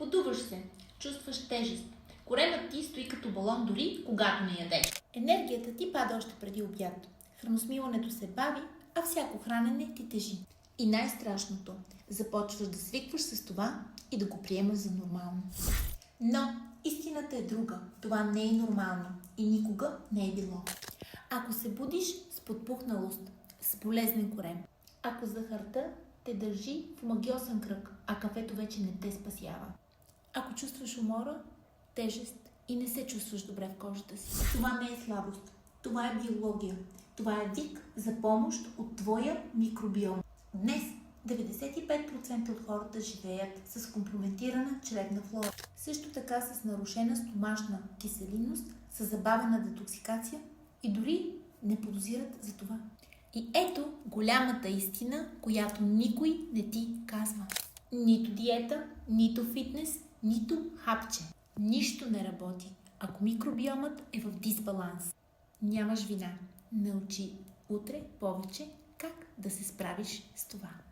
Подуваш се, чувстваш тежест. Коремът ти стои като балон дори когато не ядеш. Енергията ти пада още преди обяд. Храносмилането се бави, а всяко хранене ти тежи. И най-страшното, започваш да свикваш с това и да го приемаш за нормално. Но истината е друга. Това не е нормално и никога не е било. Ако се будиш с подпухналост, с болезнен корем, ако захарта те държи в магиосен кръг, а кафето вече не те спасява, ако чувстваш умора, тежест и не се чувстваш добре в кожата си, това не е слабост. Това е биология. Това е вик за помощ от твоя микробиом. Днес 95% от хората живеят с компрометирана чревна флора. Също така с нарушена стомашна киселинност, с забавена детоксикация и дори не подозират за това. И ето голямата истина, която никой не ти казва. Нито диета, нито фитнес, нито хапче. Нищо не работи, ако микробиомът е в дисбаланс. Нямаш вина. Научи утре повече как да се справиш с това.